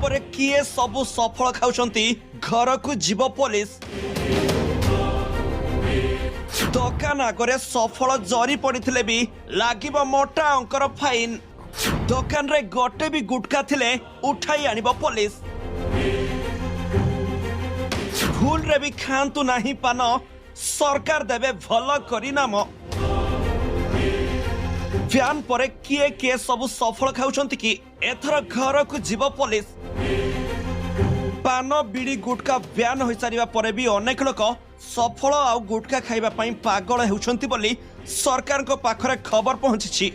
पर किए सबु सफल खाउछंती घर को जीव पुलिस दुकान आगे सफल जरी पड़े भी लागिब मोटा अंकर फाइन दुकान रे गोटे भी गुटखा थिले उठाई आनिब पुलिस भूल रे भी खांतु नहीं पान सरकार देवे भल करी नाम व्यान पर किए किए सबु सफल खाउछंती कि एथर घर को जीव पुलिस पान बीड़ी गुटखा ब्यान हो सारिबा परे भी अनेक लोक सफल आउ गुटखा खाइबा पई पागल हेउछंती बोली सरकार को पाखरे खबर पहुंची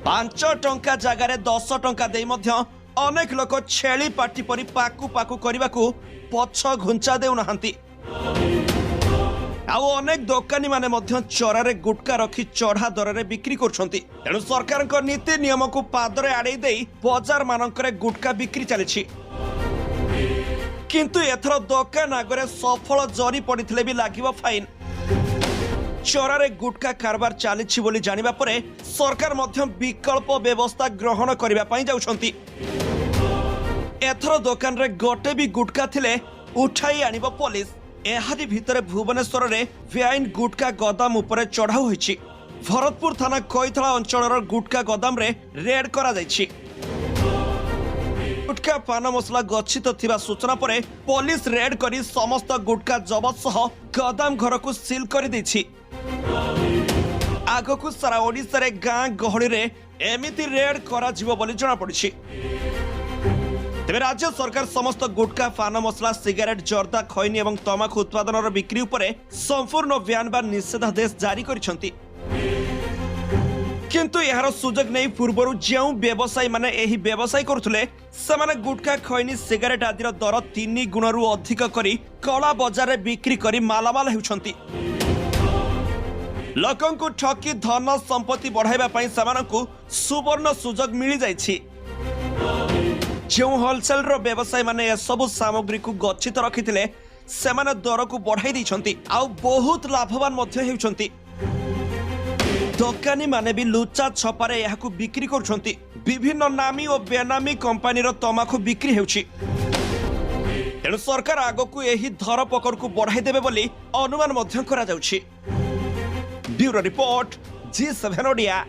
5 टंका जगार 10 टंका देई मध्य अनेक लोक छेली पाटी परी पाकु पाकु करबाकू पछ घुंचा देउ नहंती आउ अनेक दोकानी माने मध्य चोरारे गुटखा रखी चढ़ा दर रे बिक्री करछंती तेणु सरकार को नीति नियम को पादरे आड़े देई बाजार मानकरे गुटखा बिक्री चलीछि किंतु एथर दुकान आगे सफल जरी पड़े भी लागिब फाइन चोरारे गुटखा कारबार चली बोली जानिबा परे सरकार मध्य विकल्प व्यवस्था ग्रहण करबा पई जाउछंती एथर दुकान रे गोटे भी गुटखा थिले उठाई आनिब पुलिस एहारी भितरे भुवनेश्वर रे बेआईन गुटखा गोदाम उपरे चढ़ाऊ होईछि भरतपुर थाना कोइथला अंचलर गुटखा गोदाम रे रेड करा जाईछि गुटखा पान मसला गच्छित थिबा सूचना परे पुलिस रेड करी समस्त गुटखा जबत सह गोदाम घर को सील कर दैछि आगो को सारा ओडिसा रे गां गहळी रे एमिति रेड करा जिवो बोली जणा पड़िछि तेरे राज्य सरकार समस्त गुटखा पान मसला सिगारेट जर्दा खैनी एवं तमाकू उत्पादन बिक्री उपरे संपूर्ण ब्यान बा निषेधादेश जारी करिसंती किंतु यार सुजोग नहीं पूर्व जो व्यवसायी माने एही व्यवसाय करुले से गुटखा खैनी सिगारेट आदि दर 3 गुण अधिक करी कला बजार रे बिक्री करी मालामाल हेउछंती लोकन को ठकी धन संपत्ति बढ़ाइबा पई समानकु सुवर्ण सुजोग मिली जाइछि जो होलसेल रो व्यवसायी माने ए सब सामग्री को गच्छित रखिथिले सेमाने दर को बढ़ाई दैछंती आउ बहुत लाभवान मध्य हेउछंती दोकानी माने भी लुचा छपारे याकू बिक्री करुछंती विभिन्न नामी और बेनामी कंपनी रो तमाकू बिक्री हेउछि तेणु सरकार आगो को एही धर पकड़ को बढ़ाई देबे बोली अनुमान मध्य करा जाउछि ब्यूरो रिपोर्ट G7 ओडिया।